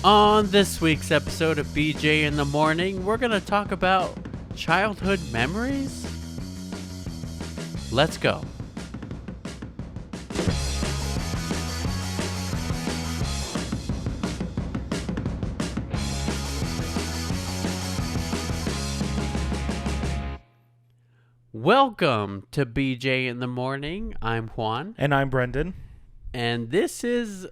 On this week's episode of BJ in the Morning, we're going to talk about childhood memories. Let's go. Welcome to BJ in the Morning. I'm Juan. And I'm Brendan. And this is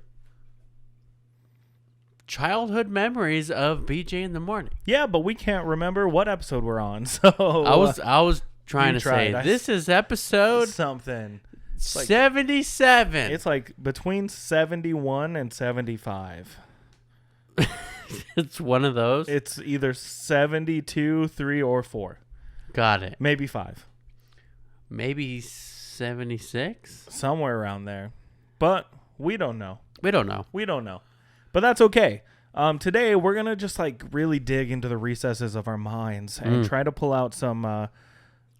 childhood memories of BJ in the Morning. Yeah, but we can't remember what episode we're on. So I was trying to say this is episode something 77. It's like between 71 and 75. It's one of those. It's either 72, 3, or 4. Got it. Maybe 5. Maybe 76? Somewhere around there. But we don't know. We don't know. But that's okay. Today we're going to just like really dig into the recesses of our minds and try to pull out some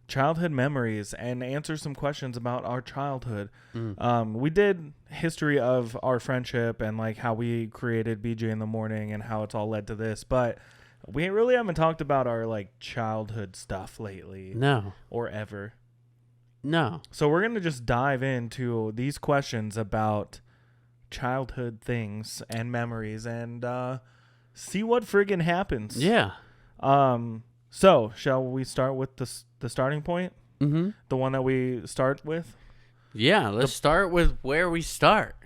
childhood memories and answer some questions about our childhood. We did history of our friendship and like how we created BJ in the Morning and how it's all led to this, but we really haven't talked about our like childhood stuff lately. No. Or ever. No. So we're going to just dive into these questions about childhood things and memories and see what friggin' happens. Yeah. So shall we start with the starting point? Mm-hmm. The one that we start with? Yeah, let's start with where we start.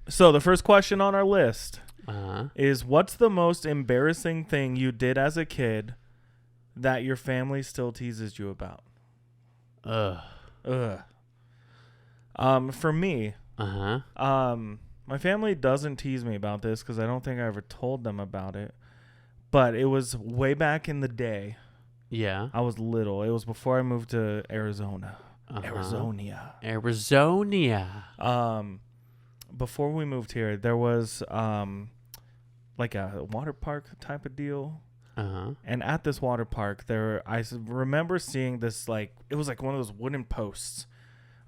So the first question on our list Uh-huh. is, what's the most embarrassing thing you did as a kid that your family still teases you about? For me, my family doesn't tease me about this because I don't think I ever told them about it. But it was way back in the day. Yeah. I was little. It was before I moved to Arizona. Arizonia. Before we moved here, there was like a water park type of deal. And at this water park, I remember seeing this, like, it was like one of those wooden posts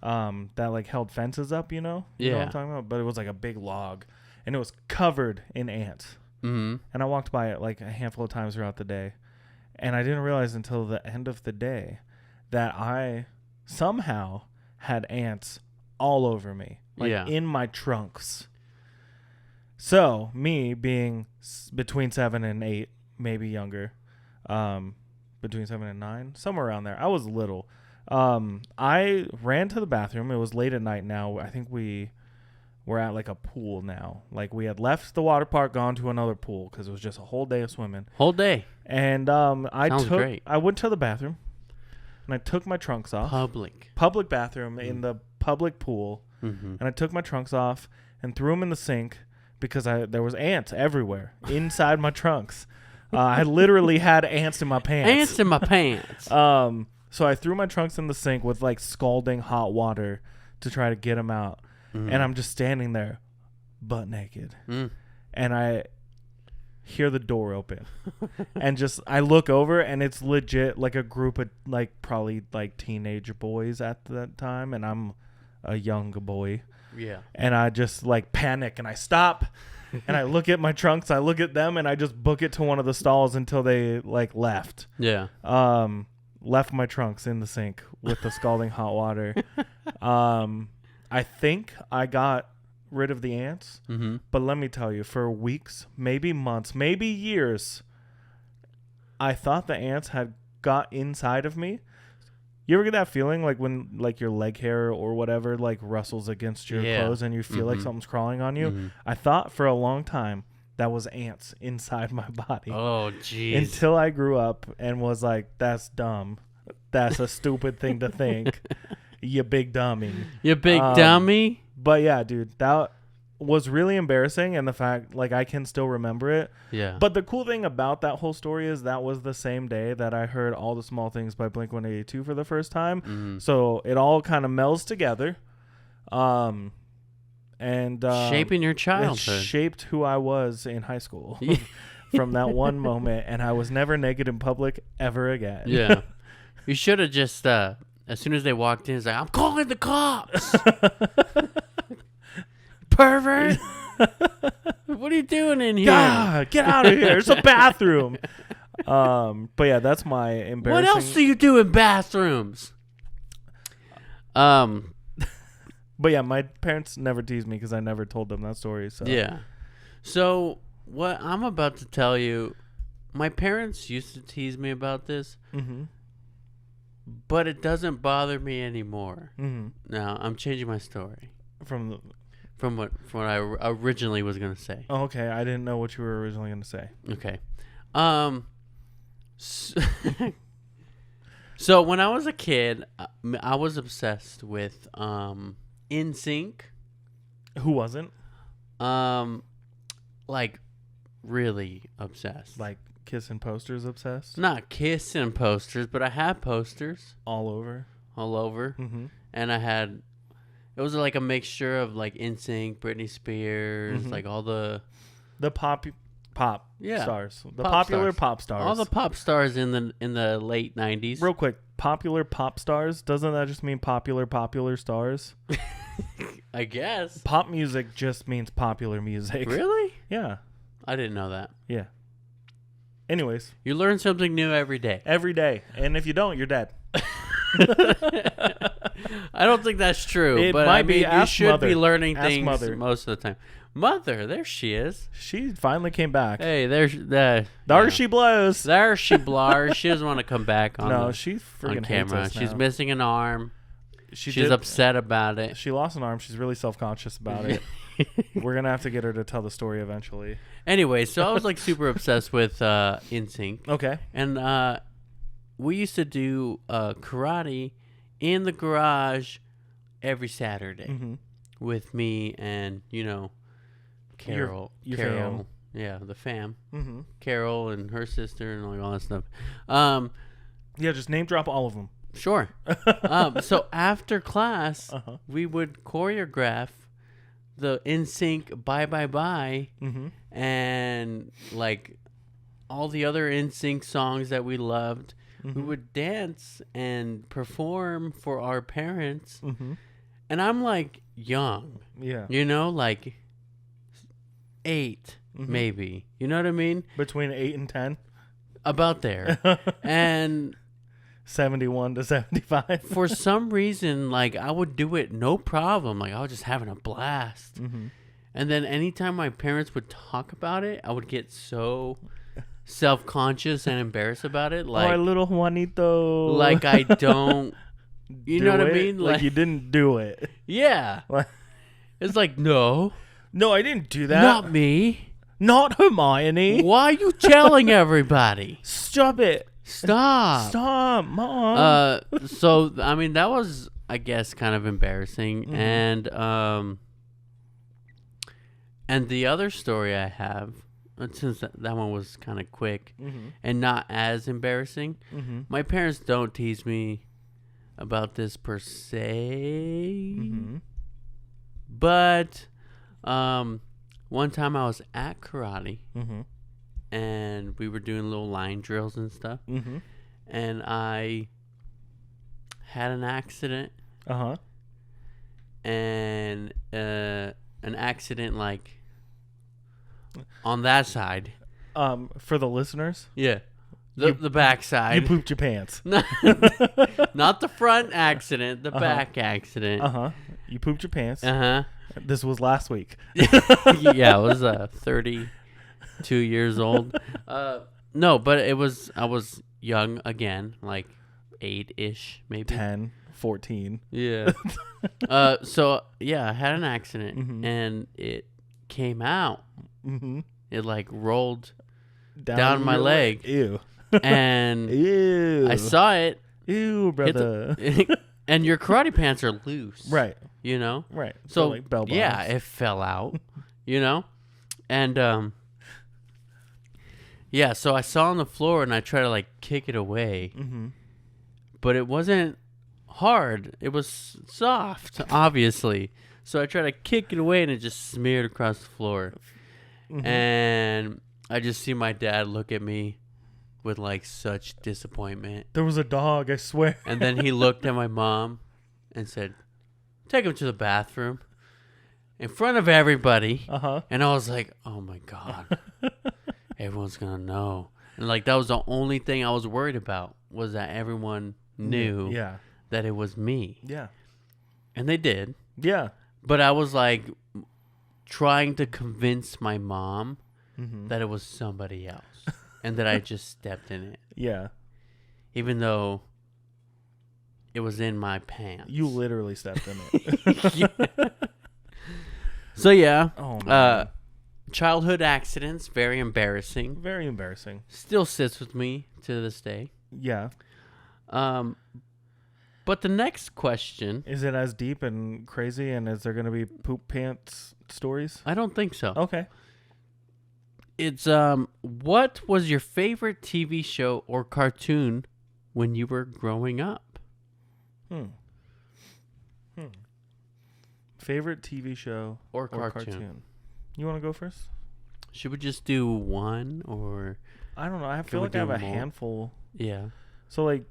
that like held fences up, you know? You know what I'm talking about? But it was like a big log, and it was covered in ants. And I walked by it like a handful of times throughout the day, and I didn't realize until the end of the day that I somehow had ants all over me, like in my trunks. So me being between 7 and 8, maybe younger, between 7 and 9, somewhere around there. I was little. I ran to the bathroom. It was late at night now. I think we were at like a pool now. Like we had left the water park, gone to another pool because it was just a whole day of swimming. Whole day. And I went to the bathroom and I took my trunks off. Public bathroom in the public pool. And I took my trunks off and threw them in the sink because there was ants everywhere inside my trunks. I literally had ants in my pants. So I threw my trunks in the sink with like scalding hot water to try to get them out. And I'm just standing there butt naked. And I hear the door open. And I look over, and it's legit like a group of like probably like teenage boys at that time. And I'm a young boy. Yeah. And I just like panic and I stop. And I look at my trunks, I look at them, and I just book it to one of the stalls until they like left. Yeah. Left my trunks in the sink with the scalding hot water. I think I got rid of the ants, but let me tell you, for weeks, maybe months, maybe years, I thought the ants had got inside of me. You ever get that feeling like when like your leg hair or whatever like rustles against your clothes and you feel like something's crawling on you? I thought for a long time that was ants inside my body. Oh, jeez. Until I grew up and was like, that's dumb. That's a stupid thing to think. You big dummy. You big dummy? But yeah, dude, that was really embarrassing, and the fact like I can still remember it. Yeah. But the cool thing about that whole story is that was the same day that I heard All the Small Things by Blink-182 for the first time. So it all kind of melds together. And shaping your childhood. It shaped who I was in high school from that one moment, and I was never naked in public ever again. Yeah. You should have just as soon as they walked in, it's like, I'm calling the cops. Pervert. What are you doing in here? God, get out of here. It's a bathroom. But yeah, that's my embarrassing. What else do you do in bathrooms? But yeah, my parents never teased me because I never told them that story. So yeah. So what I'm about to tell you, my parents used to tease me about this, but it doesn't bother me anymore. Now I'm changing my story from what I originally was gonna say. Oh, okay. I didn't know what you were originally gonna say. Okay. So when I was a kid, I was obsessed with NSYNC. Who wasn't? Like really obsessed. Like kissing posters obsessed? Not kissing posters, but I had posters all over. And I had, it was like a mixture of like NSYNC, Britney Spears, like all the pop stars, the pop popular stars. pop stars, all the pop stars in the late 90s. Real quick, popular pop stars, doesn't that just mean popular stars? I guess pop music just means popular music. Really? Yeah, I didn't know that. Yeah. Anyways, you learn something new every day. And if you don't, you're dead. I don't think that's true. It but might I mean, be. you should Mother. be learning Ask things Mother. most of the time. Mother, there she is. She finally came back. Hey, there's the. There she blows. There she blows. She doesn't want to come back on. She freaking on camera. hates us She's now. missing an arm. She's did, upset about it. She lost an arm. She's really self-conscious about it. We're gonna have to get her to tell the story eventually. Anyway, so I was like super obsessed with NSYNC. Okay. And we used to do karate in the garage every Saturday with me and Carol. Your Carol. fam. Yeah, the fam. Mm-hmm. Carol and her sister and like all that stuff. Yeah, just name drop all of them. Sure. So after class, we would choreograph the NSYNC Bye Bye Bye and like all the other NSYNC songs that we loved. We would dance and perform for our parents. And I'm like young. Yeah. Like 8 maybe. You know what I mean? Between 8 and 10? About there. And 71 to 75. For some reason, like I would do it no problem. Like I was just having a blast. And then anytime my parents would talk about it, I would get so self-conscious and embarrassed about it. Like, oh, little Juanito. Like I don't, you know what I mean? Like you didn't do it. Yeah. It's like, no. No, I didn't do that. Not me. Not Hermione. Why are you telling everybody? Stop it. Stop, Mom. So I mean that was, I guess, kind of embarrassing. And the other story I have, since that one was kind of quick and not as embarrassing, my parents don't tease me about this per se, but one time I was at karate. And we were doing little line drills and stuff. And I had an accident. And an accident like on that side. For the listeners? Yeah. The back side. You pooped your pants. Not the front accident, the back accident. You pooped your pants. This was last week. Yeah, it was 32 years old. No, but I was young again, like 8-ish, maybe 10, 14. Yeah. So yeah, I had an accident and it came out. It like rolled down my leg. Ew. And ew. I saw it. Ew, brother. And your karate pants are loose, right? Right. So like bell bottoms. Yeah, it fell out. And yeah, so I saw on the floor and I tried to like kick it away. But it wasn't hard. It was soft, obviously. So I tried to kick it away and it just smeared across the floor. And I just see my dad look at me with like such disappointment. There was a dog, I swear. And then he looked at my mom and said, "Take him to the bathroom." in front of everybody. Uh-huh. And I was like, oh my God, everyone's going to know. And like, that was the only thing I was worried about, was that everyone knew that it was me. Yeah. And they did. Yeah. But I was like trying to convince my mom that it was somebody else and that I just stepped in it. Yeah. Even though it was in my pants. You literally stepped in it. Yeah. So yeah. Oh man. Childhood accidents, very embarrassing. Very embarrassing. Still sits with me to this day. Yeah. But the next question... Is it as deep and crazy, and is there going to be poop pants stories? I don't think so. Okay. It's, what was your favorite TV show or cartoon when you were growing up? Favorite TV show or cartoon? You want to go first? Should we just do one, or... I don't know. I feel like I have a handful. Yeah. So, like...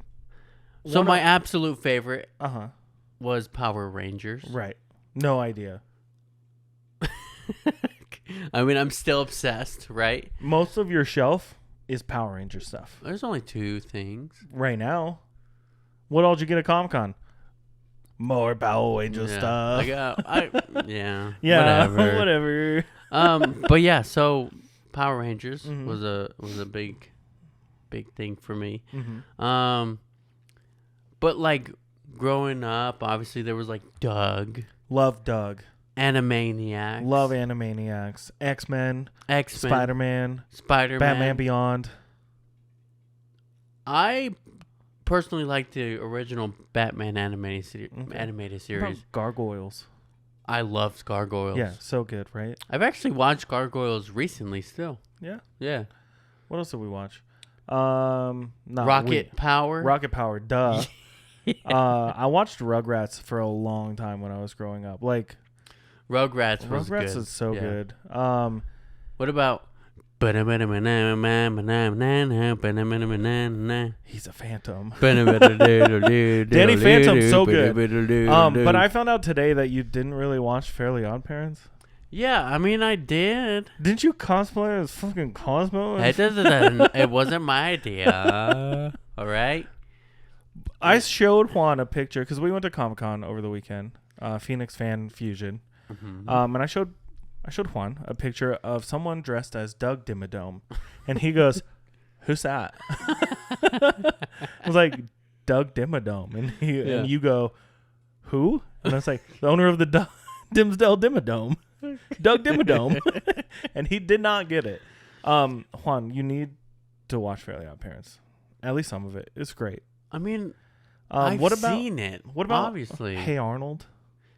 So my absolute favorite Uh-huh. was Power Rangers. Right. No idea. I mean, I'm still obsessed, right? Most of your shelf is Power Ranger stuff. There's only 2 things. Right now. What all did you get at Comic-Con? More Power Ranger stuff. Yeah. Yeah, Whatever. whatever. But yeah, so Power Rangers was a big thing for me. But like growing up, obviously there was like Doug. Love Doug. Animaniacs. Love Animaniacs. X-Men. Spider-Man. Batman Beyond. I personally like the original Batman animated series. What about Gargoyles? I loved Gargoyles. Yeah, so good, right? I've actually watched Gargoyles recently still. Yeah? Yeah. What else did we watch? Rocket Power, duh. I watched Rugrats for a long time when I was growing up. Like Rugrats was good. Rugrats is so good. What about He's a phantom. Danny Phantom's so good. But I found out today that you didn't really watch Fairly Odd Parents. Yeah, I mean, I did. Didn't you cosplay as fucking Cosmo? It wasn't my idea. All right. I showed Juan a picture because we went to Comic-Con over the weekend, Phoenix Fan Fusion, and I showed Juan a picture of someone dressed as Doug Dimmadome, and he goes, "Who's that?" I was like, "Doug Dimmadome," and you go, "Who?" And I was like, "The owner of the Dimsdale Dimmadome, Doug Dimmadome," and he did not get it. Juan, you need to watch Fairly Odd Parents, at least some of it. It's great. I mean, I've seen it. What about obviously? Hey Arnold.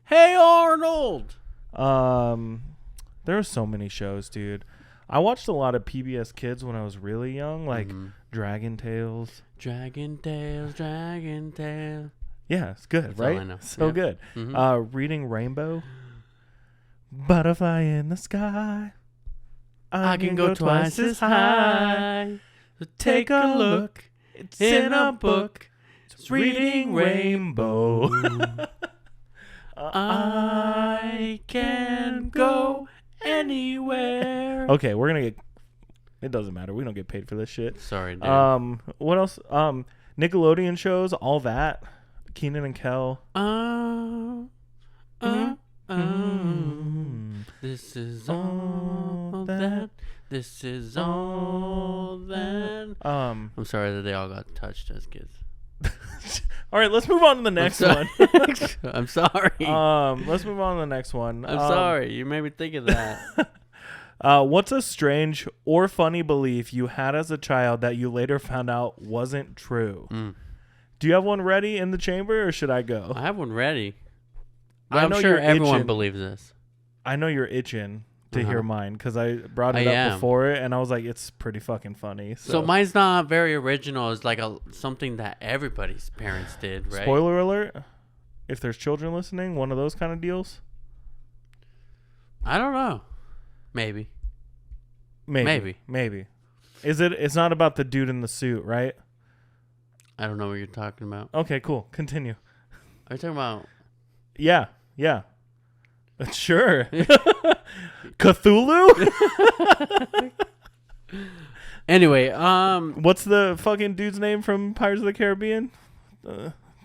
Hey Arnold. There are so many shows, dude. I watched a lot of PBS Kids when I was really young, like Dragon Tales. Dragon Tales. Yeah, it's good, That's right? all I know. So good. Reading Rainbow. Butterfly in the sky. I can go twice as high. So take a look. It's in a book. It's Reading Rainbow. I can go anywhere. Okay, we're gonna get. It doesn't matter. We don't get paid for this shit. Sorry, dude. What else? Nickelodeon shows, all that. Keenan and Kel. This is all that. This is all that. I'm sorry that they all got touched as kids. All right, let's move on to the next one. I'm sorry. Let's move on to the next one. I'm sorry. You made me think of that. What's a strange or funny belief you had as a child that you later found out wasn't true? Do you have one ready in the chamber, or should I go? I have one ready. But I'm sure everyone believes this. I know you're itching to hear mine because I brought it up before it, and I was like, it's pretty fucking funny. So mine's not very original. It's like something that everybody's parents did, right? Spoiler alert. If there's children listening, one of those kind of deals? I don't know. Maybe. It's not about the dude in the suit, right? I don't know what you're talking about. Okay, cool. Continue. Are you talking about... Yeah. Sure. Cthulhu? Anyway, what's the fucking dude's name from Pirates of the Caribbean?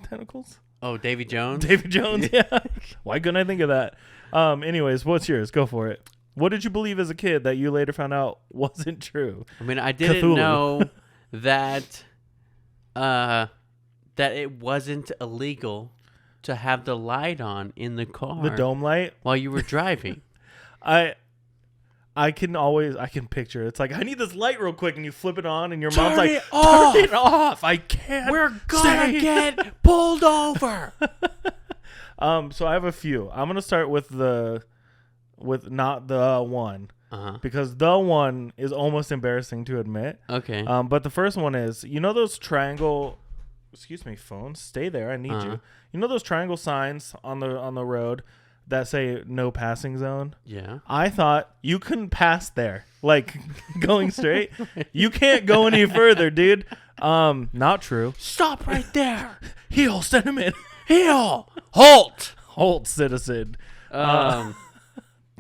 Tentacles? Oh, Davy Jones? Davy Jones, yeah. Why couldn't I think of that? Anyways, what's yours? Go for it. What did you believe as a kid that you later found out wasn't true? I mean, I didn't Cthulhu. know that it wasn't illegal to have the light on in the car. The dome light? While you were driving. I can picture it. It's like, I need this light real quick, and you flip it on, and your Turn mom's like, it off! turn it off. I can't. We're gonna get pulled over. So I have a few. I'm gonna start with not the one, because the one is almost embarrassing to admit. Okay. But the first one is, those triangle. Excuse me, phone. Stay there. I need you. You know those triangle signs on the road that say no passing zone? Yeah. I thought you couldn't pass there. Like, going straight. You can't go any further, dude. Not true. Stop right there. Heel, send him in. Heel. Halt. Halt, citizen. So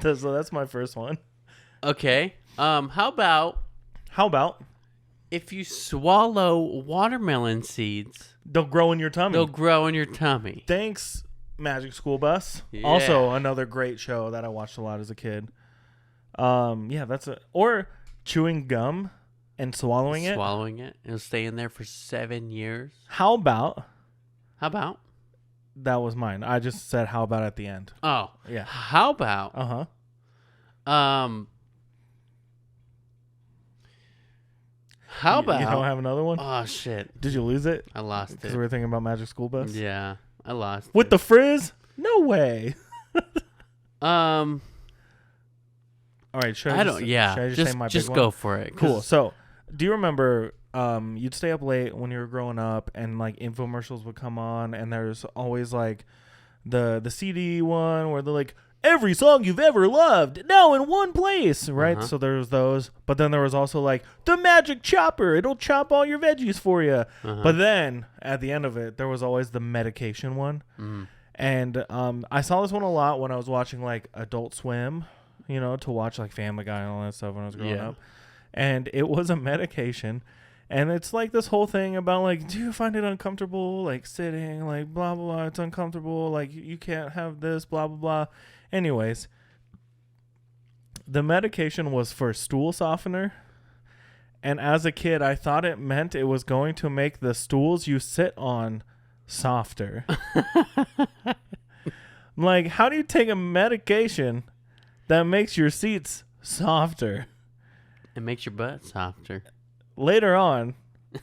that's my first one. Okay. How about if you swallow watermelon seeds, they'll grow in your tummy. they'll grow in your tummy. Thanks, Magic School Bus. Yeah. Also another great show that I watched a lot as a kid. Or chewing gum and swallowing it. It'll stay in there for 7 years. How about? That was mine. I just said how about at the end. Oh. Yeah. How about? How about? You don't have another one? Oh shit! Did you lose it? I lost it. Because we were thinking about Magic School Bus? Yeah, I lost With it. the frizz? No way. All right, should I I don't. just, Yeah, should I just say my just big go one? for it. Cool. So, do you remember you'd stay up late when you were growing up, and like infomercials would come on, and there's always like the CD one where they're like, every song you've ever loved now in one place, right? So there was those, but then there was also like the magic chopper. It'll chop all your veggies for you. But then at the end of it, there was always the medication one. And I saw this one a lot when I was watching like Adult Swim, to watch like Family Guy and all that stuff when I was growing up. And it was a medication. And it's like this whole thing about like, do you find it uncomfortable, like sitting, like blah, blah, blah. It's uncomfortable. Like you can't have this, blah, blah, blah. Anyways, the medication was for stool softener. And as a kid, I thought it meant it was going to make the stools you sit on softer. Like, how do you take a medication that makes your seats softer? It makes your butt softer. Later on,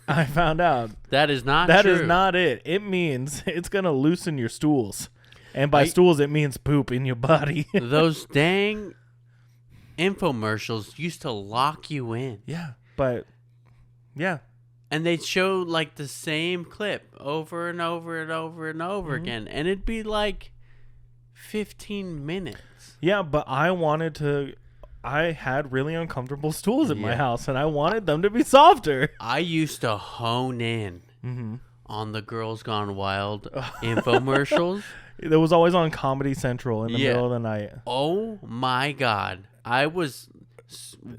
I found out that is not that true. is not it. It means it's going to loosen your stools. And by stools, it means poop in your body. Those dang infomercials used to lock you in. Yeah, but yeah. And they'd show like the same clip over and over and over and over again. And it'd be like 15 minutes. Yeah, but I had really uncomfortable stools in my house, and I wanted them to be softer. I used to hone in on the Girls Gone Wild infomercials. It was always on Comedy Central in the middle of the night. Oh my God. I was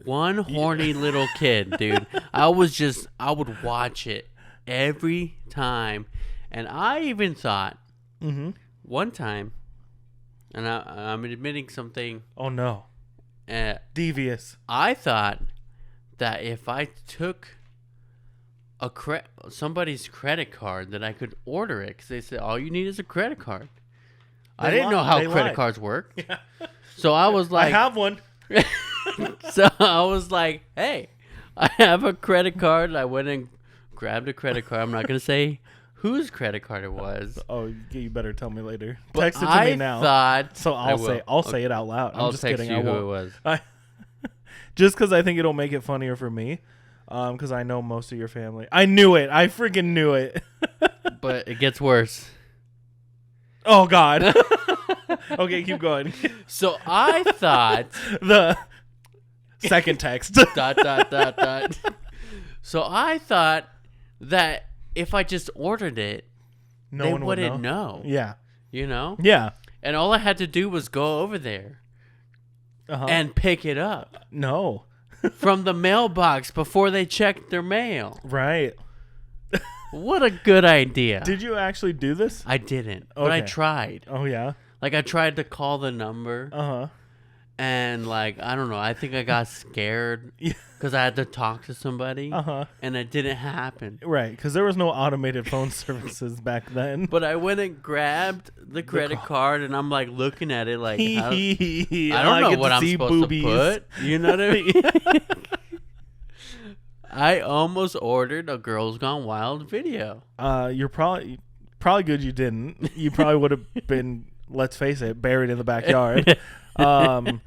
one horny little kid, dude. I would watch it every time. And I even thought one time, and I'm admitting something. Oh no. Devious. I thought that if I took somebody's credit card, that I could order it, because they said all you need is a credit card. I didn't know how credit cards work. Yeah. So I was like, I have one. So I was like, hey, I have a credit card. I went and grabbed a credit card. I'm not going to say whose credit card it was. Oh, you better tell me later. But text it to me now. So I'll say it out loud. I'm just text kidding. you who it was. Just because I think it'll make it funnier for me. Because I know most of your family. I knew it. I freaking knew it. But it gets worse. Oh, God. Okay, keep going. So I thought... the second text. ... So I thought that if I just ordered it, no they one wouldn't know. Yeah. You know? Yeah. And all I had to do was go over there and pick it up. No. From the mailbox before they checked their mail. Right. What a good idea. Did you actually do this? I didn't, but I tried. Oh, yeah? Like, I tried to call the number. Uh-huh. And, like, I don't know. I think I got scared because I had to talk to somebody. Uh-huh. And it didn't happen. Right, because there was no automated phone services back then. But I went and grabbed the credit card, and I'm, like, looking at it like, I don't know what I'm supposed to put. You know what I mean? I almost ordered a Girls Gone Wild video. You're probably good you didn't. You probably would have been, let's face it, buried in the backyard. Oh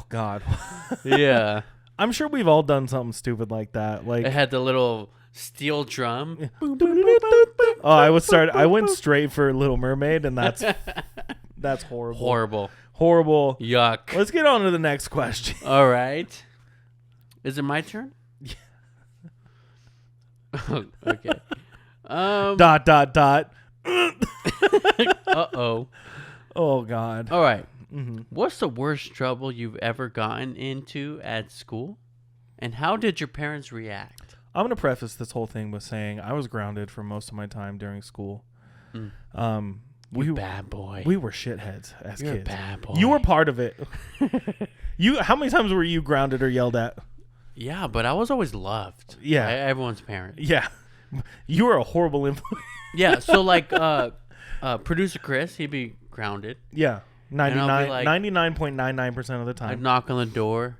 God. Yeah. I'm sure we've all done something stupid like that. Like it had the little steel drum. Oh, I went straight for Little Mermaid, and that's horrible. Horrible. Yuck. Let's get on to the next question. All right. Is it my turn? Yeah. Okay. Dot. Uh-oh. Oh, God. All right. Mm-hmm. What's the worst trouble you've ever gotten into at school? And how did your parents react? I'm going to preface this whole thing with saying I was grounded for most of my time during school. You bad boy. We were shitheads as You're kids. A bad boy. You were part of it. How many times were you grounded or yelled at? Yeah, but I was always loved. Yeah. By everyone's parent. Yeah. You were a horrible influence. Yeah, so like producer Chris, he'd be grounded. Yeah. 99.99% of the time. I'd knock on the door,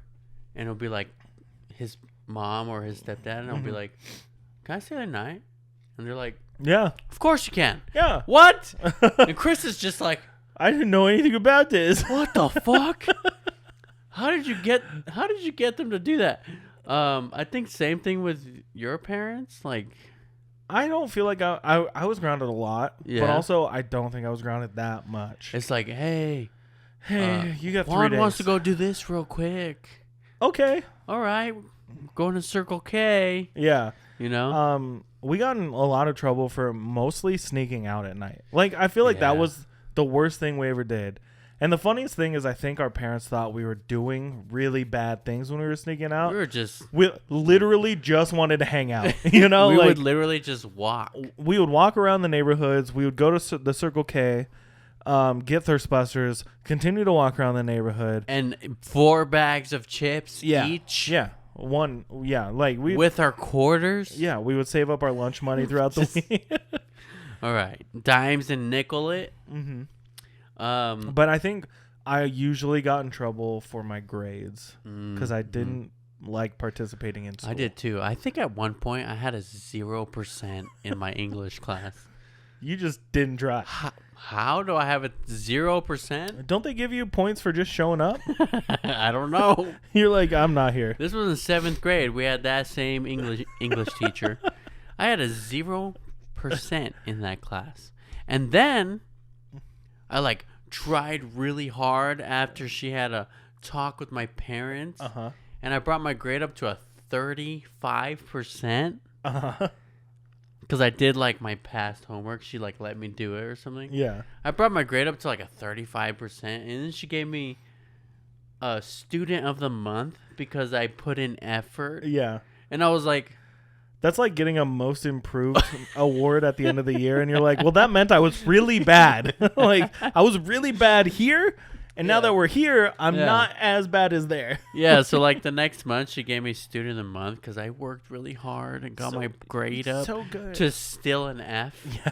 and it'll be like his mom or his stepdad, and I'll be like, "Can I stay the night?" And they're like, "Yeah, of course you can." Yeah. What? And Chris is just like, "I didn't know anything about this. What the fuck? How did you get them to do that?" I think same thing with your parents. Like, I don't feel like I was grounded a lot, but also I don't think I was grounded that much. It's like, hey, you got 3 Juan days. wants to go do this real quick. Okay. All right. Going to Circle K. Yeah. You know? We got in a lot of trouble for mostly sneaking out at night. Like, I feel like that was the worst thing we ever did. And the funniest thing is I think our parents thought we were doing really bad things when we were sneaking out. We literally just wanted to hang out. You know? We would literally just walk. We would walk around the neighborhoods. We would go to the Circle K, get Thirstbusters, continue to walk around the neighborhood. And 4 bags of chips each. Yeah. One. Yeah. Like with our quarters. Yeah. We would save up our lunch money throughout the week. All right. Dimes and nickel it. Mm-hmm. But I think I usually got in trouble for my grades because I didn't like participating in school. I did too. I think at one point I had a 0% in my English class. You just didn't try. How do I have a 0%? Don't they give you points for just showing up? I don't know. You're like, I'm not here. This was in 7th grade. We had that same English teacher. I had a 0% in that class. And then I tried really hard after she had a talk with my parents. Uh-huh. And I brought my grade up to a 35%. Uh-huh. Because I did my past homework. She let me do it or something. Yeah. I brought my grade up to a 35%. And then she gave me a student of the month because I put in effort. Yeah. And I was like, that's like getting a most improved award at the end of the year. And you're like, well, that meant I was really bad. I was really bad here. And now that we're here, I'm not as bad as there. Yeah. So the next month, she gave me student of the month because I worked really hard and got my grade up to still an F. Yeah.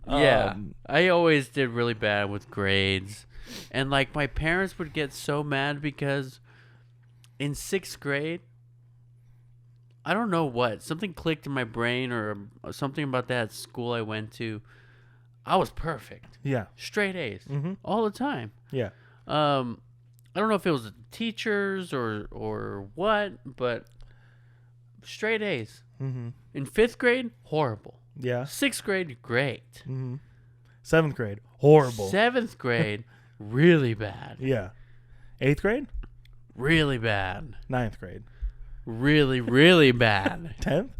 Yeah. I always did really bad with grades. And my parents would get so mad because in 6th grade, I don't know what. Something clicked in my brain or something about that school I went to. I was perfect. Yeah. Straight A's. Mm-hmm. All the time. Yeah. I don't know if it was the teachers or what, but straight A's. Mm-hmm. In 5th grade, horrible. Yeah. 6th grade, great. Mm-hmm. 7th grade, horrible. 7th grade, really bad. Yeah. 8th grade? Really bad. 9th grade. Really, really bad. 10th?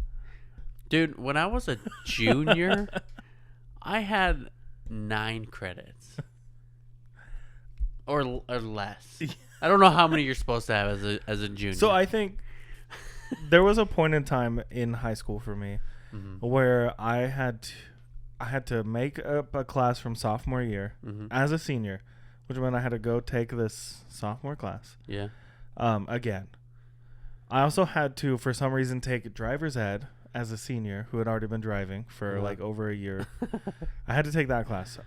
Dude, when I was a junior, I had 9 credits. Or less. I don't know how many you're supposed to have as a junior. So I think there was a point in time in high school for me where I had to make up a class from sophomore year as a senior, which meant I had to go take this sophomore class. Yeah. Again. I also had to, for some reason, take driver's ed as a senior who had already been driving for like over a year. I had to take that class,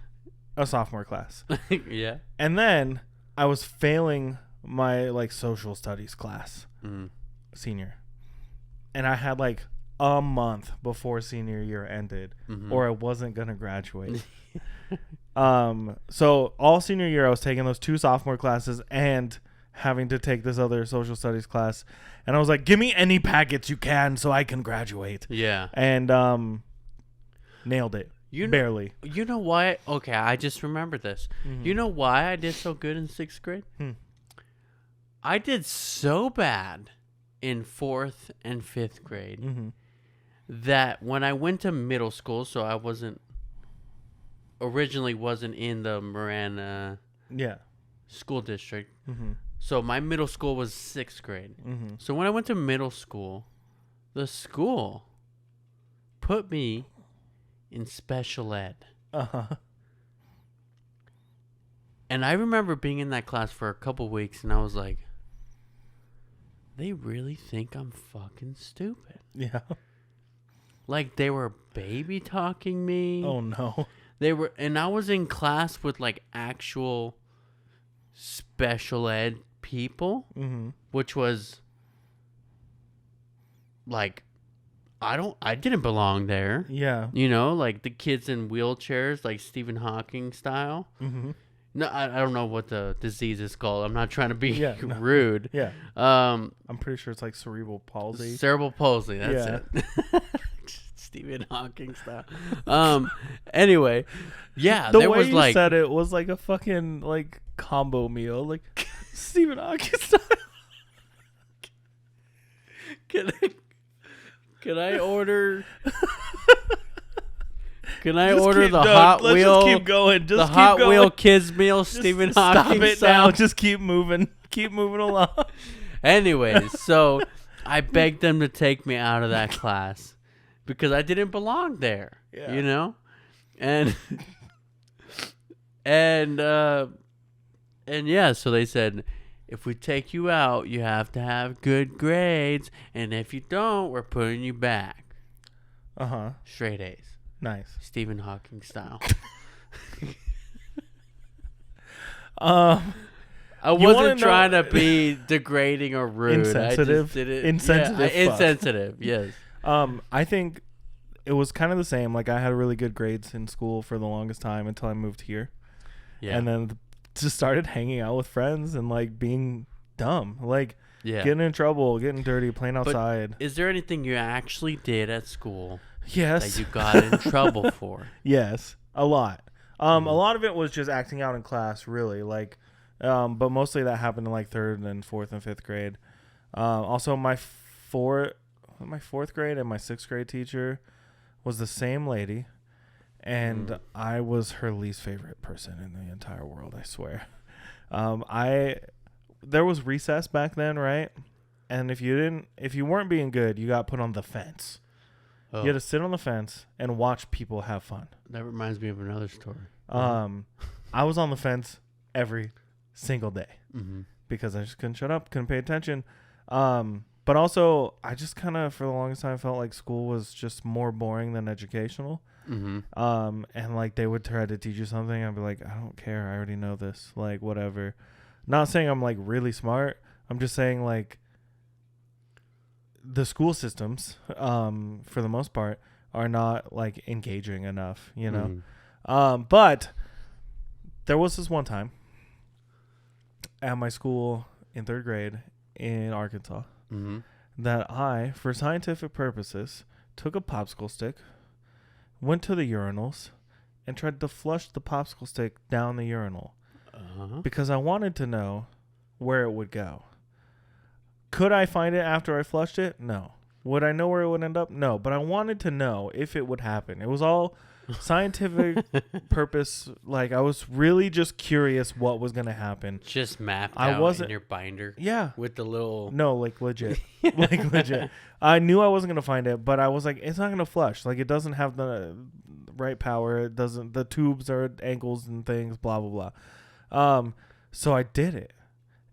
a sophomore class. Yeah. And then I was failing my like social studies class, senior. And I had like a month before senior year ended or I wasn't going to graduate. So all senior year I was taking those 2 sophomore classes and having to take this other social studies class. And I was like, give me any packets you can so I can graduate. Yeah. And nailed it. Barely. You know why? Okay, I just remember this. You know why I did so good in 6th grade? I did so bad in 4th and 5th grade that when I went to middle school, so I originally wasn't in the Marana school district. So my middle school was 6th grade. So when I went to middle school, the school put me in special ed. And I remember being in that class for a couple weeks and I was like, they really think I'm fucking stupid. Yeah. Like they were baby talking me. Oh no. And I was in class with like actual special ed people, which was like, I didn't belong there. Yeah. You know, like the kids in wheelchairs, like Stephen Hawking style. No, I don't know what the disease is called. I'm not trying to be rude. Yeah. I'm pretty sure it's like cerebral palsy. Cerebral palsy. That's it. Stephen Hawking style. Anyway, yeah. The way you said it was like a fucking like combo meal, like Stephen Hawking style. Can I order? Can I order the Hot Wheel? Let's just keep going. The Hot Wheel Kids meal, Stephen Hawking. Stop it now. Just keep moving. Keep moving along. Anyways, so I begged them to take me out of that class because I didn't belong there. Yeah. You know, and yeah. So they said, if we take you out, you have to have good grades, and if you don't, we're putting you back. Straight A's. Nice. Stephen Hawking style. I wasn't trying to be degrading or rude. Insensitive. I just did it. Insensitive. Yeah, insensitive. Yes. I think it was kind of the same. Like I had really good grades in school for the longest time until I moved here. Yeah. And then just started hanging out with friends and like being dumb, like getting in trouble, getting dirty, playing outside. But is there anything you actually did at school? Yes. That you got in trouble for? Yes, a lot. A lot of it was just acting out in class, really. Like, but mostly that happened in like 3rd and 4th and 5th grade. Also, my fourth grade and my 6th grade teacher was the same lady, and I was her least favorite person in the entire world. I swear. There was recess back then, right? And if you weren't being good, you got put on the fence. Oh. You had to sit on the fence and watch people have fun. That reminds me of another story. I was on the fence every single day because I just couldn't shut up, couldn't pay attention. But also, I just kind of, for the longest time, felt like school was just more boring than educational. And like they would try to teach you something, I'd be like, I don't care. I already know this. Like, whatever. Not saying I'm like really smart. I'm just saying like the school systems, for the most part, are not like engaging enough, you know? But there was this one time at my school in 3rd grade in Arkansas that I, for scientific purposes, took a popsicle stick, went to the urinals, and tried to flush the popsicle stick down the urinal because I wanted to know where it would go. Could I find it after I flushed it? No. Would I know where it would end up? No, but I wanted to know if it would happen. It was all scientific purpose. Like, I was really just curious what was going to happen. Just mapped out in your binder. Yeah. With the little... No, like legit. Like legit. I knew I wasn't going to find it, but I was like, it's not going to flush. Like, it doesn't have the right power. It doesn't... The tubes are at angles and things, blah, blah, blah. So I did it.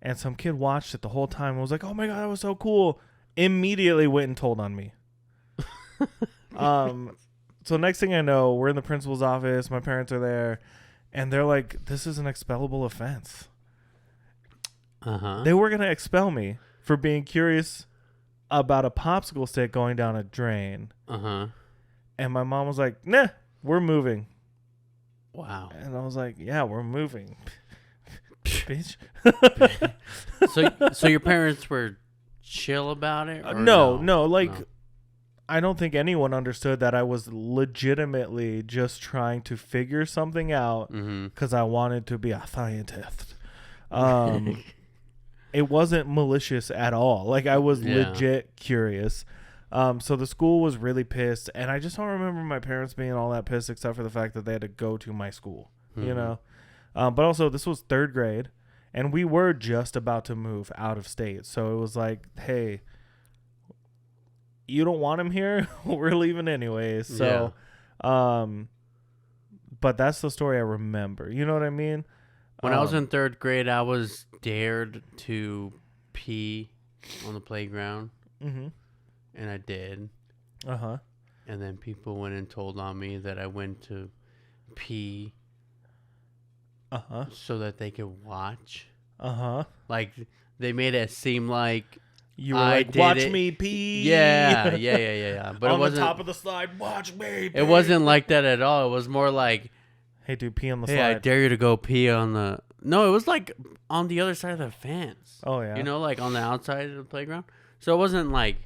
And some kid watched it the whole time and was like, oh my God, that was so cool. Immediately went and told on me. So next thing I know, we're in the principal's office. My parents are there. And they're like, this is an expellable offense. They were going to expel me for being curious about a popsicle stick going down a drain. And my mom was like, nah, we're moving. Wow. And I was like, yeah, we're moving. Bitch. So your parents were chill about it? No. Like, no. I don't think anyone understood that I was legitimately just trying to figure something out because I wanted to be a scientist. It wasn't malicious at all. Like, I was legit curious. So the school was really pissed, and I just don't remember my parents being all that pissed except for the fact that they had to go to my school, you know? But also, this was 3rd grade, and we were just about to move out of state. So it was like, hey, you don't want him here? We're leaving anyways. So, but that's the story I remember. You know what I mean? When I was in 3rd grade, I was dared to pee on the playground. And I did. And then people went and told on me that I went to pee so that they could watch. Like, they made it seem like you were like, watch me pee. Yeah. But on it wasn't, the top of the slide, watch me pee. It wasn't like that at all. It was more like, hey, dude, pee on the slide. Hey, I dare you to go pee on the... No, it was like on the other side of the fence. Oh, yeah. You know, like on the outside of the playground. So it wasn't like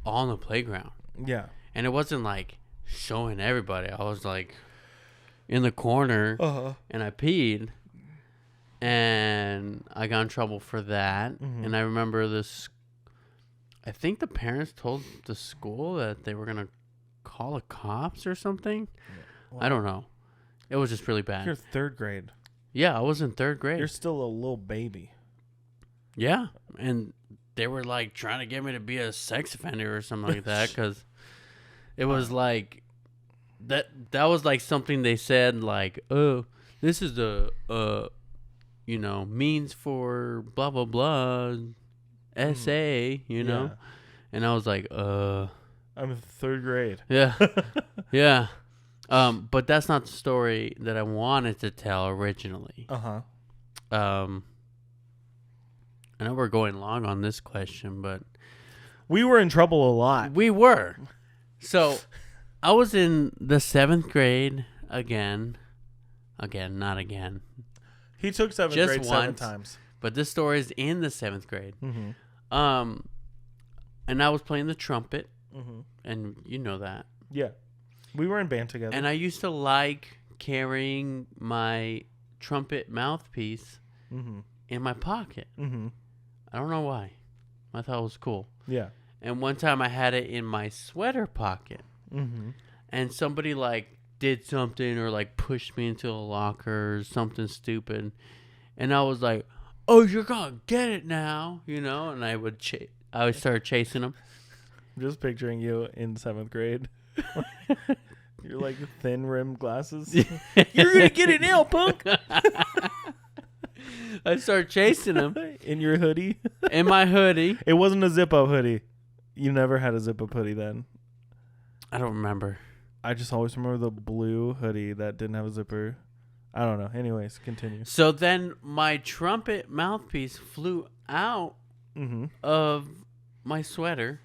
on the playground. Yeah. And it wasn't like showing everybody. I was like in the corner and I peed. And I got in trouble for that. And I remember this... I think the parents told the school that they were going to call the cops or something. Well, I don't know. It was just really bad. You're 3rd grade. Yeah, I was in 3rd grade. You're still a little baby. Yeah. And they were like trying to get me to be a sex offender or something like that because it was like that was like something they said like, oh, this is the means for blah blah blah essay, you know. And I was like, I'm in 3rd grade. Yeah. Yeah. But that's not the story that I wanted to tell originally. I know we're going long on this question, but we were in trouble a lot. We were. So I was in the 7th grade again, not again. He took 7th Just grade once, 7 times. But this story is in the 7th grade. And I was playing the trumpet, and you know that. Yeah. We were in band together. And I used to like carrying my trumpet mouthpiece in my pocket. I don't know why. I thought it was cool. Yeah. And one time I had it in my sweater pocket. And somebody like did something or like pushed me into a locker or something stupid. And I was like, oh, you're going to get it now, you know? And I would start chasing them. I'm just picturing you in 7th grade. You're like thin rimmed glasses. You're going to get it now, punk. I started chasing him. In your hoodie? In my hoodie. It wasn't a zip-up hoodie. You never had a zip-up hoodie then. I don't remember. I just always remember the blue hoodie that didn't have a zipper. I don't know. Anyways, continue. So then my trumpet mouthpiece flew out of my sweater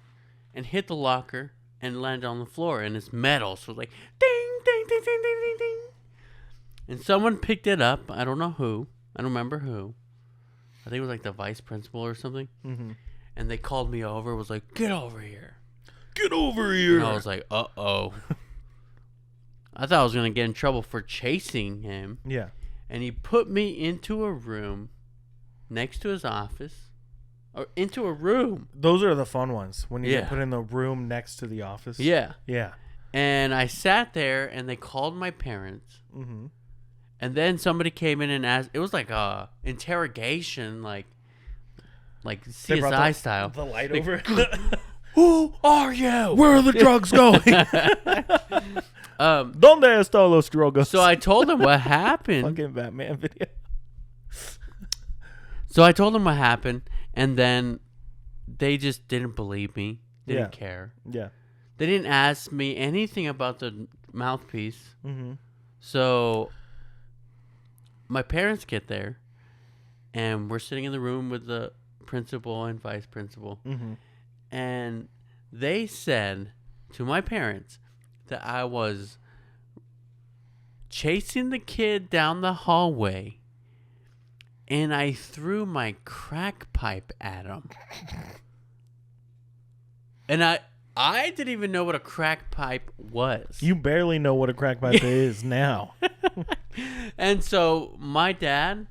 and hit the locker and landed on the floor. And it's metal. So it was like, ding, ding, ding, ding, ding, ding, ding. And someone picked it up. I don't know who. I don't remember who. I think it was like the vice principal or something. And they called me over. Was like, get over here. Get over here. And I was like, uh-oh. I thought I was going to get in trouble for chasing him. Yeah. And he put me into a room next to his office. or into a room. Those are the fun ones when you get put in the room next to the office. Yeah. Yeah. And I sat there, and they called my parents. Mm-hmm. And then somebody came in and asked. It was like a interrogation, like CSI style. The light over. Who are you? Where are the drugs going? ¿Dónde están los drogas? So I told them what happened. Fucking Batman video. So I told them what happened, and then they just didn't believe me. They didn't care. Yeah. They didn't ask me anything about the mouthpiece. Mm-hmm. So my parents get there, and we're sitting in the room with the principal and vice principal. Mm-hmm. And they said to my parents that I was chasing the kid down the hallway, and I threw my crack pipe at him. And I didn't even know what a crack pipe was. You barely know what a crack pipe is now. And so my dad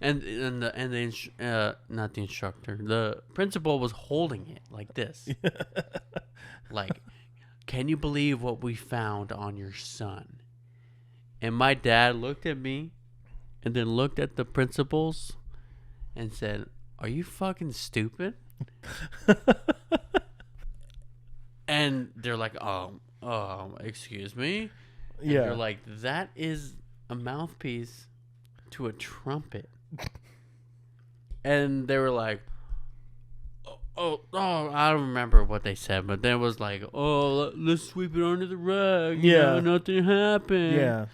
not the instructor, the principal was holding it like this. Like, can you believe what we found on your son? And my dad looked at me and then looked at the principals and said, "Are you fucking stupid?" And they're like, excuse me? And they're like, that is a mouthpiece to a trumpet. And they were like, oh, I don't remember what they said, but then it was like, let's sweep it under the rug. You know, nothing happened. Yeah.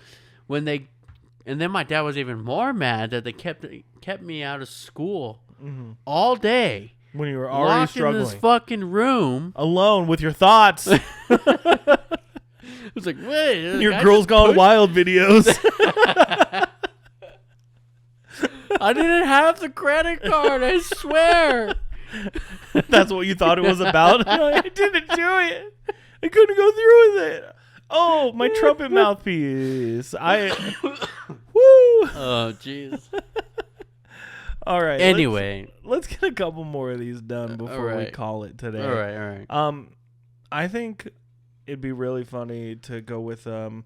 And then my dad was even more mad that they kept me out of school all day. When you were already locked struggling. in this fucking room. Alone with your thoughts. It was like, wait. Your Girls Gone Wild videos. I didn't have the credit card, I swear. That's what you thought it was about? I didn't do it. I couldn't go through with it. Oh, my trumpet mouthpiece. Woo. Oh, jeez. All right. Anyway. Let's get a couple more of these done before we call it today. All right. I think it'd be really funny to go with to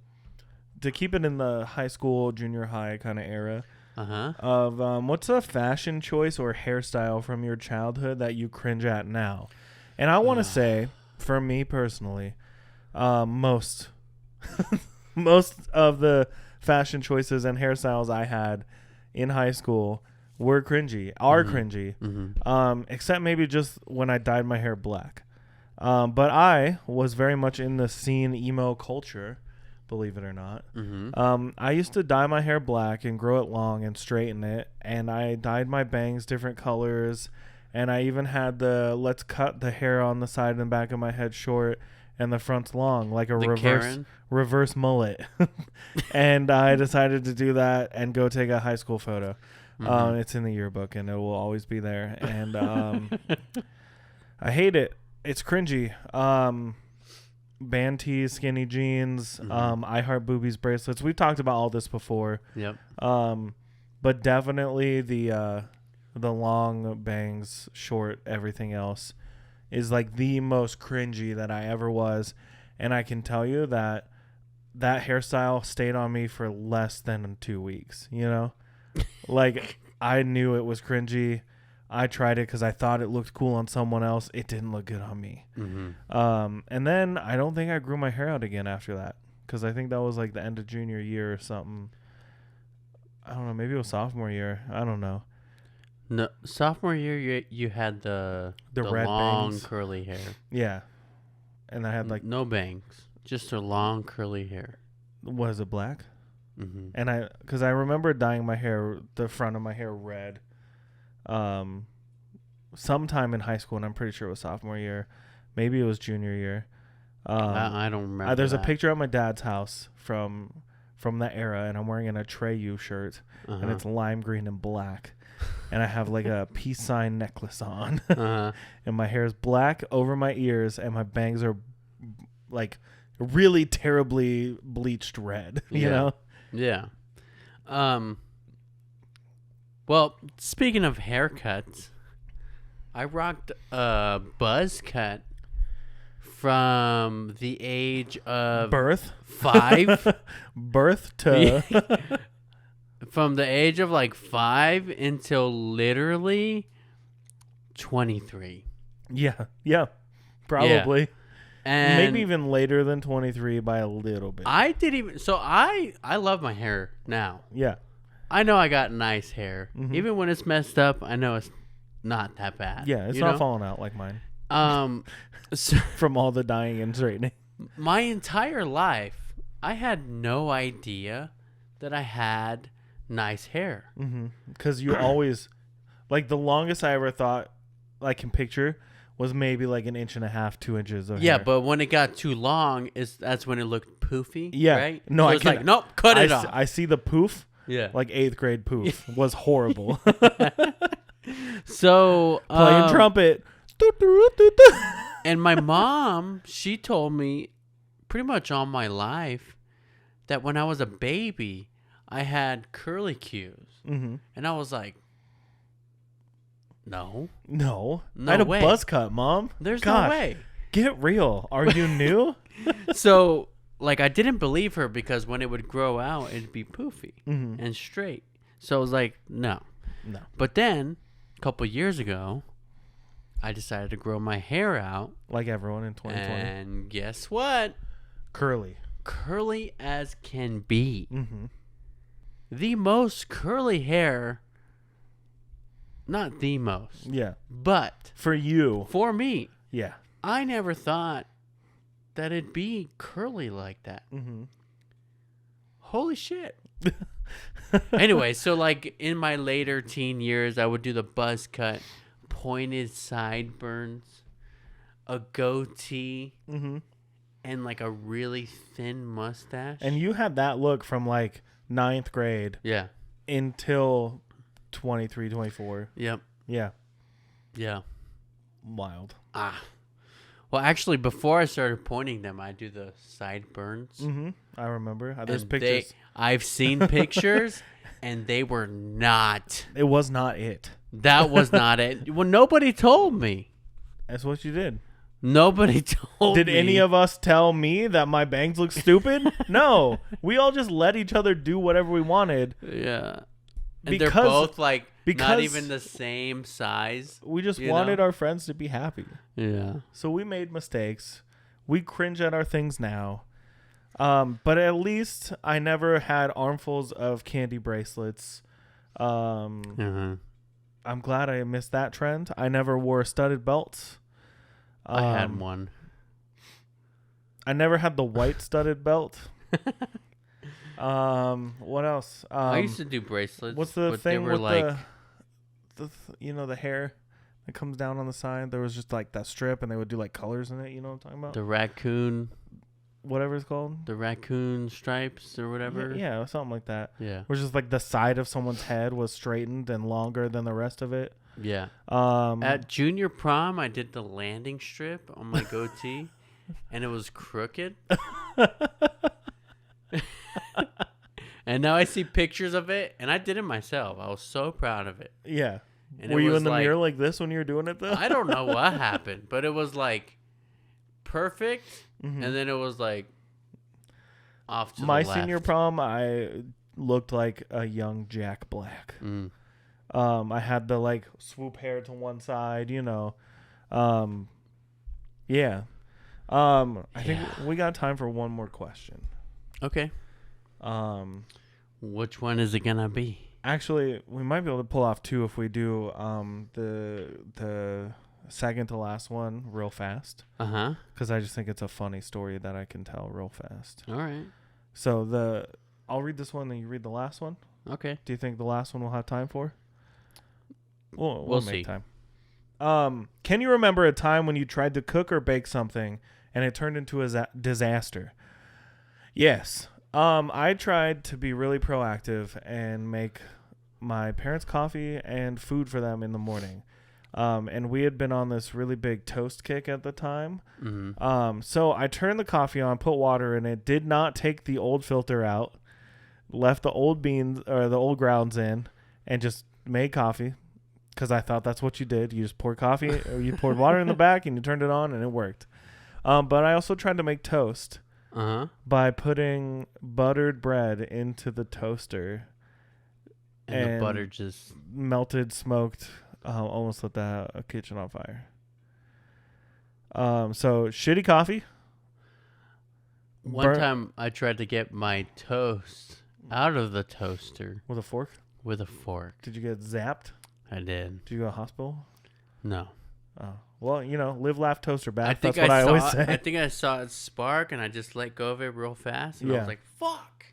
keep it in the high school, junior high kind of era. Of what's a fashion choice or hairstyle from your childhood that you cringe at now? And I want to say, for me personally, most of the fashion choices and hairstyles I had in high school were cringy, cringy. Mm-hmm. Except maybe just when I dyed my hair black. But I was very much in the scene emo culture, believe it or not. Mm-hmm. I used to dye my hair black and grow it long and straighten it. And I dyed my bangs different colors. And I even had let's cut the hair on the side and back of my head short and the front's long, like a reverse mullet. And I decided to do that and go take a high school photo. Mm-hmm. It's in the yearbook and it will always be there. And I hate it. It's cringy. Band tees, skinny jeans, I Heart Boobies bracelets. We've talked about all this before. Yep. But definitely the long bangs, short, everything else is like the most cringy that I ever was. And I can tell you that hairstyle stayed on me for less than 2 weeks, you know? Like, I knew it was cringy. I tried it because I thought it looked cool on someone else. It didn't look good on me. Mm-hmm. And then I don't think I grew my hair out again after that because I think that was like the end of junior year or something. I don't know. Maybe it was sophomore year. I don't know. No, sophomore year you had the red long bangs. Curly hair. Yeah, and I had like no bangs, just a long curly hair. Was it black? Mm-hmm. And because I remember dyeing my hair, the front of my hair red, sometime in high school, and I'm pretty sure it was sophomore year, maybe it was junior year. I don't remember. There's a picture at my dad's house from that era, and I'm wearing an Atreyu shirt, and it's lime green and black, and I have like a peace sign necklace on, and my hair is black over my ears, and my bangs are like really terribly bleached red. You know? Yeah. Well, speaking of haircuts, I rocked a buzz cut from the age of Birth? 5. Birth to... From the age of like 5 until literally 23. Yeah. Probably. Yeah. And maybe even later than 23 by a little bit. I didn't even... So I love my hair now. Yeah. I know I got nice hair. Mm-hmm. Even when it's messed up, I know it's not that bad. Yeah, it's not falling out like mine. So from all the dyeing and straightening. My entire life, I had no idea that I had nice hair. Because you always, like, the longest I ever thought I can picture was maybe like 1.5 inches, 2 inches of hair. Yeah, but when it got too long, that's when it looked poofy. Yeah. Right? No, so it's like, nope, cut it off. I see the poof. Yeah. Like 8th grade poof was horrible. So playing trumpet. And my mom, she told me pretty much all my life that when I was a baby, I had curly cues. And I was like, no. I had a buzz cut, Mom. There's no way. Get real. Are you new? So, like, I didn't believe her because when it would grow out, it'd be poofy and straight. So I was like, no. But then, a couple years ago, I decided to grow my hair out. Like everyone in 2020. And guess what? Curly. Curly as can be. The most curly hair. Not the most. Yeah. But. For you. For me. Yeah. I never thought that it'd be curly like that. Holy shit. Anyway, so like in my later teen years, I would do the buzz cut, pointed sideburns, a goatee, and like a really thin mustache. And you had that look from like 9th grade. Yeah. Until 23, 24. Yep. Yeah. Yeah. Wild. Well, actually, before I started pointing them, I do the sideburns. I remember. There's pictures. I've seen pictures, and they were not. It was not it. That was not it. Well, nobody told me. That's what you did. Nobody told me. Did any of us tell me that my bangs look stupid? No. We all just let each other do whatever we wanted. Yeah. And they're both like not even the same size. We just wanted our friends to be happy. Yeah. So we made mistakes. We cringe at our things now. But at least I never had armfuls of candy bracelets. I'm glad I missed that trend. I never wore studded belts. I had one. I never had the white studded belt. What else? I used to do bracelets. What's the thing with like the hair that comes down on the side? There was just like that strip, and they would do like colors in it. You know what I'm talking about? The raccoon, whatever it's called. The raccoon stripes or whatever. Yeah, something like that. Yeah. Where just like the side of someone's head was straightened and longer than the rest of it. Yeah. At junior prom, I did the landing strip on my goatee, and it was crooked. And now I see pictures of it, and I did it myself. I was so proud of it. Yeah. And were you in the mirror like this when you were doing it, though? I don't know what happened, but it was like perfect, and then it was like off to the left. My senior prom, I looked like a young Jack Black. I had the like swoop hair to one side, you know. Yeah. I think we got time for one more question. Okay. Which one is it gonna be? Actually, we might be able to pull off two if we do the second to last one real fast. Because I just think it's a funny story that I can tell real fast. All right. So I'll read this one and you read the last one. Okay. Do you think the last one we'll have time for? We'll make see. Time. Can you remember a time when you tried to cook or bake something and it turned into a disaster? Yes. I tried to be really proactive and make my parents coffee and food for them in the morning. And we had been on this really big toast kick at the time. So I turned the coffee on, put water in it, did not take the old filter out, left the old beans or the old grounds in, and just made coffee. because I thought that's what you did. You just poured coffee, or you poured water in the back, and you turned it on, and it worked. But I also tried to make toast by putting buttered bread into the toaster. And the butter just melted, smoked, almost lit the kitchen on fire. So shitty coffee. One time I tried to get my toast out of the toaster with a fork. With a fork. Did you get zapped? I did. Did you go to the hospital? No. Oh. Well, live, laugh, toaster bath. That's what I always say. I think I saw it spark, and I just let go of it real fast, and I was like, fuck.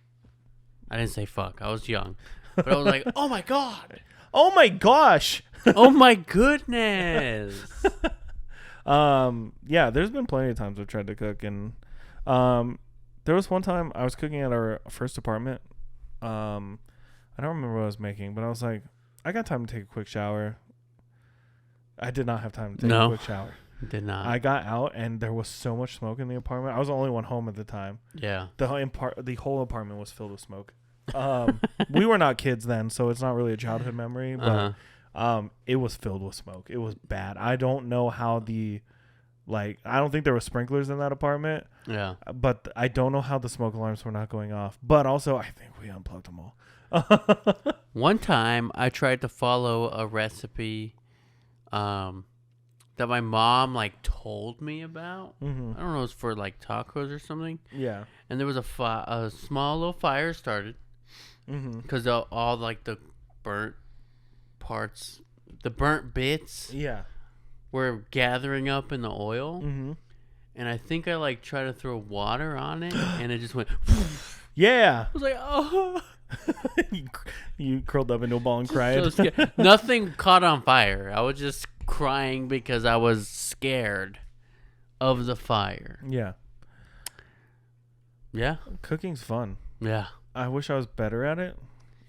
I didn't say fuck. I was young. But I was like, oh, my God. Oh, my gosh. Oh, my goodness. Yeah, there's been plenty of times I've tried to cook, and there was one time I was cooking at our first apartment. I don't remember what I was making, but I was like, I got time to take a quick shower. I did not have time to take a quick shower. Did not. I got out, and there was so much smoke in the apartment. I was the only one home at the time. Yeah. The whole apartment was filled with smoke. We were not kids then, so it's not really a childhood memory, but it was filled with smoke. It was bad. I don't know how I don't think there were sprinklers in that apartment. Yeah. But I don't know how the smoke alarms were not going off. But also, I think we unplugged them all. One time, I tried to follow a recipe that my mom told me about. Mm-hmm. I don't know, it was for tacos or something. Yeah. And there was a small little fire started because all the burnt parts, the burnt bits, were gathering up in the oil. Mm-hmm. And I think I tried to throw water on it, and it just went. Yeah. I was like, oh. You curled up into a ball and cried. So nothing caught on fire. I was just crying because I was scared of the fire. Yeah. Yeah. Cooking's fun. Yeah. I wish I was better at it.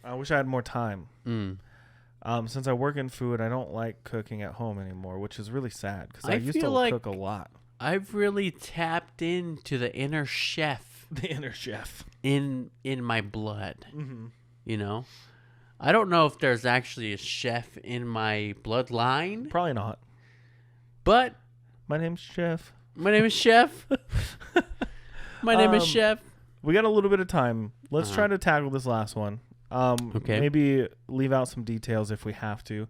I wish I had more time. Since I work in food, I don't like cooking at home anymore, which is really sad because I used to cook a lot. I've really tapped into the inner chef. The inner chef. In my blood. Mm-hmm. I don't know if there's actually a chef in my bloodline. Probably not. But my name's Chef. My name is Chef. My name is Chef. We got a little bit of time. Let's try to tackle this last one. Okay. Maybe leave out some details if we have to.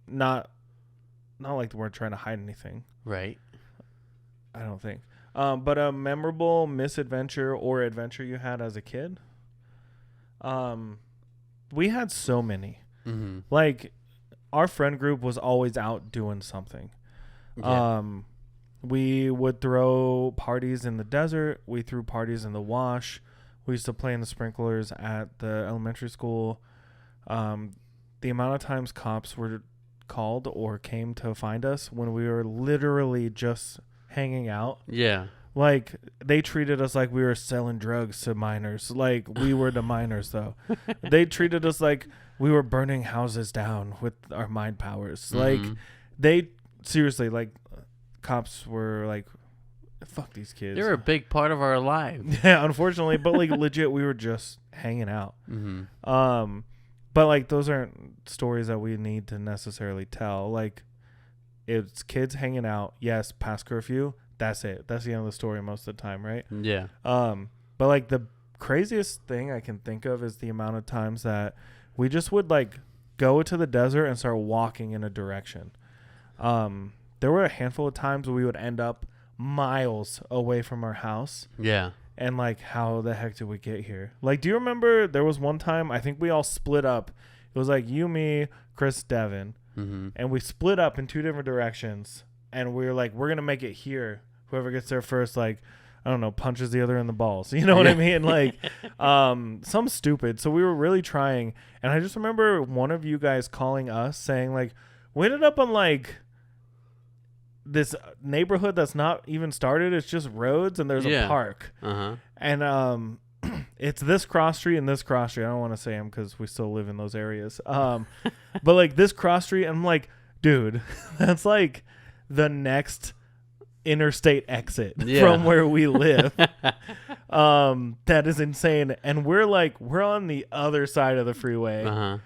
Not like we're trying to hide anything. Right. I don't think. But a memorable misadventure or adventure you had as a kid. We had so many. Mm-hmm. Our friend group was always out doing something. Yeah. We would throw parties in the desert. We threw parties in the wash. We used to play in the sprinklers at the elementary school. The amount of times cops were called or came to find us when we were literally just hanging out. Yeah. They treated us like we were selling drugs to minors. We were the minors, though. They treated us like we were burning houses down with our mind powers. Mm-hmm. They seriously, cops were fuck these kids. They were a big part of our lives. Yeah, unfortunately, but legit, we were just hanging out. Mm-hmm. But those aren't stories that we need to necessarily tell. It's kids hanging out. Yes, past curfew. That's it. That's the end of the story most of the time, right? Yeah. But the craziest thing I can think of is the amount of times that we just would go to the desert and start walking in a direction. There were a handful of times where we would end up miles away from our house. Yeah. And how the heck did we get here? Do you remember there was one time I think we all split up. It was you, me, Chris, Devin, and we split up in two different directions. And we were we're gonna make it here. Whoever gets there first, I don't know, punches the other in the balls. You know what I mean? Some stupid. So we were really trying. And I just remember one of you guys calling us saying we ended up on this neighborhood that's not even started. It's just roads and there's a park. And it's this cross street and this cross street. I don't want to say them because we still live in those areas. But this cross street, and I'm dude, that's the next interstate exit from where we live. That is insane. And we're on the other side of the freeway.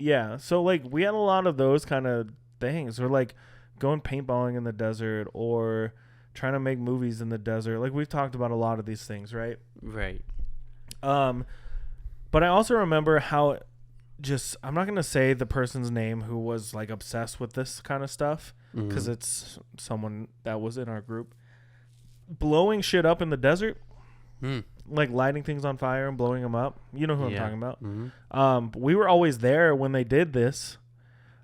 Yeah. So like we had a lot of those kind of things. Or like going paintballing in the desert or trying to make movies in the desert. Like we've talked about a lot of these things, right? Right. But I also remember how I'm not going to say the person's name who was like obsessed with this kind of stuff because it's someone that was in our group. Blowing shit up in the desert, like lighting things on fire and blowing them up. You know who I'm talking about. We were always there when they did this.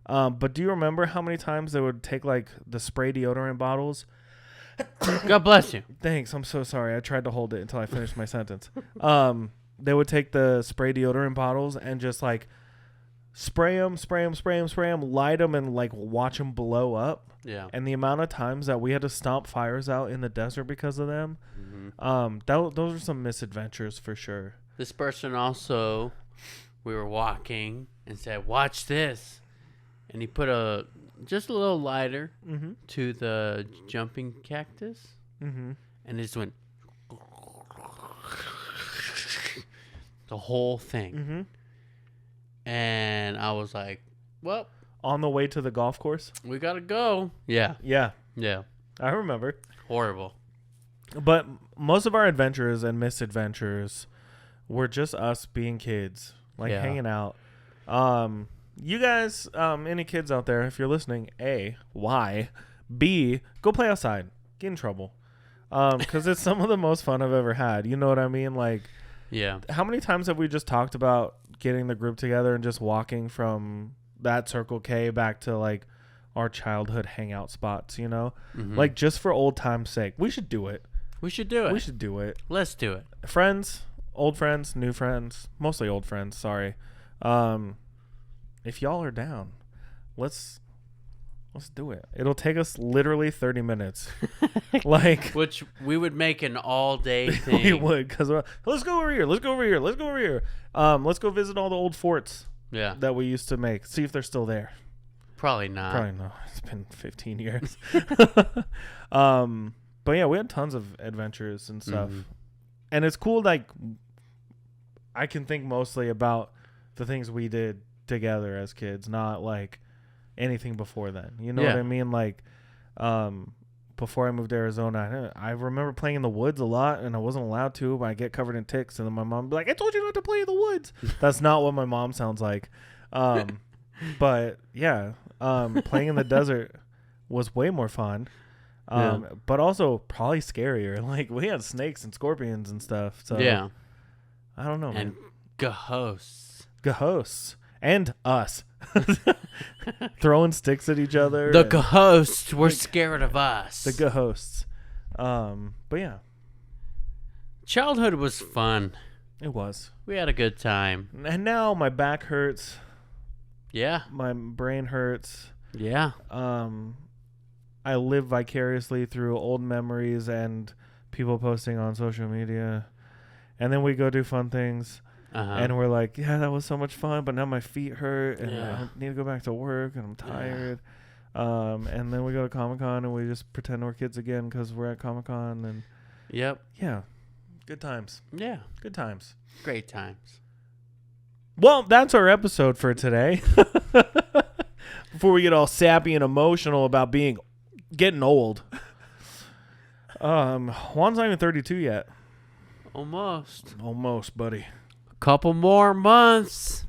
But do you remember how many times they would take like the spray deodorant bottles? God bless you. Thanks. I'm so sorry. I tried to hold it until I finished my sentence. They would take the spray deodorant bottles and just like spray them, light them, and like watch them blow up. Yeah. And the amount of times that we had to stomp fires out in the desert because of them, those are some misadventures for sure. This person also, we were walking and said, "Watch this," and he put just a little lighter to the jumping cactus, and it just went the whole thing. And I was like, well, on the way to the golf course, we gotta go. Yeah. I remember. Horrible. But most of our adventures and misadventures were just us being kids, like hanging out. You guys, any kids out there, if you're listening, A, why? B, go play outside. Get in trouble. Because it's some of the most fun I've ever had. You know what I mean? Like, yeah. How many times have we just talked about getting the group together and just walking from that Circle K back to like our childhood hangout spots, you know? Like just for old time's sake. We should do it. We should do it. Let's do it. Friends, old friends, new friends, mostly old friends, sorry. If y'all are down, let's do it. It'll take us literally 30 minutes. Like, which we would make an all-day thing. We would, because let's go over here. Let's go visit all the old forts that we used to make. See if they're still there. Probably not. It's been 15 years. But yeah, we had tons of adventures and stuff. And it's cool, like, I can think mostly about the things we did together as kids, not like anything before then. You know what I mean? Like, before I moved to Arizona, I remember playing in the woods a lot, and I wasn't allowed to, but I get covered in ticks, and then my mom would be like, I told you not to play in the woods. That's not what my mom sounds like. But yeah, playing in the desert was way more fun. But also probably scarier. Like, we had snakes and scorpions and stuff. So yeah. I don't know, man. And ghosts. And us. Throwing sticks at each other. The ghosts were scared of us. The ghosts. But yeah. Childhood was fun. It was. We had a good time. And now my back hurts. Yeah. My brain hurts. Yeah. I live vicariously through old memories and people posting on social media. And then we go do fun things. And we're like, yeah, that was so much fun, but now my feet hurt and I need to go back to work and I'm tired. And then we go to Comic-Con and we just pretend we're kids again because we're at Comic-Con. And yeah, good times. Yeah. Good times. Great times. Well, that's our episode for today. Before we get all sappy and emotional about getting old. Juan's not even 32 yet. Almost, buddy. Couple more months.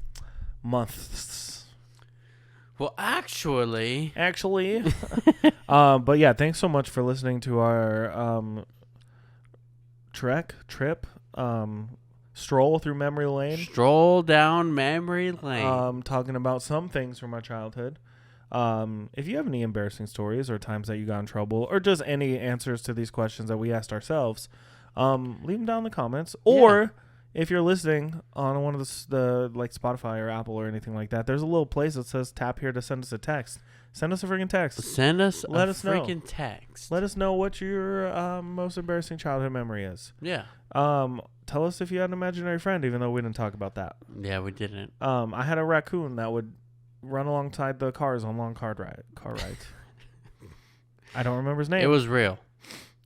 Well, actually. But yeah, thanks so much for listening to our trip, stroll through memory lane. Stroll down memory lane. Talking about some things from our childhood. If you have any embarrassing stories or times that you got in trouble or just any answers to these questions that we asked ourselves, leave them down in the comments. Or if you're listening on one of the like Spotify or Apple or anything like that, there's a little place that says tap here to send us a text. Send us a freaking text. Let us know. Text. Let us know what your most embarrassing childhood memory is. Yeah. Tell us if you had an imaginary friend, even though we didn't talk about that. Yeah, we didn't. I had a raccoon that would run alongside the cars on long car rides. I don't remember his name. It was real.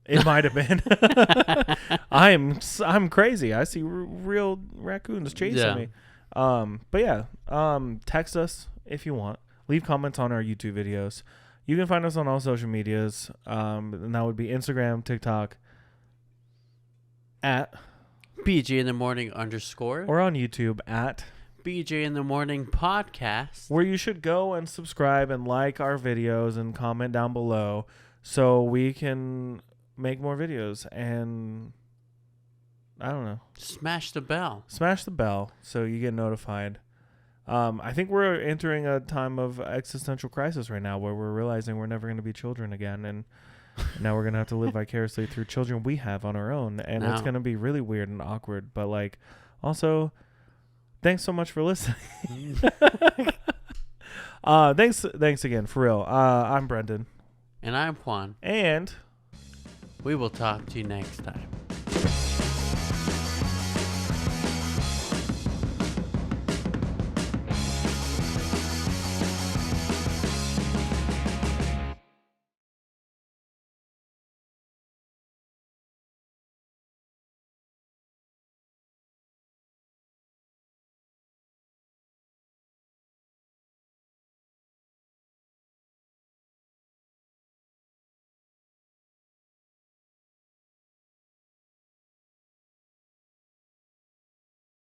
It might have been. I'm crazy. I see real raccoons chasing me. But yeah, text us if you want. Leave comments on our YouTube videos. You can find us on all social medias. And that would be Instagram, TikTok, at BJ in the Morning _ or on YouTube at BJ in the Morning Podcast, where you should go and subscribe and like our videos and comment down below so we can make more videos. And I don't know. Smash the bell So you get notified. I think we're entering a time of existential crisis right now where we're realizing we're never going to be children again. And now we're going to have to live vicariously through children we have on our own. And it's going to be really weird and awkward. But like, also, thanks so much for listening. Thanks again, for real. I'm Brendan. And I'm Juan. And we will talk to you next time.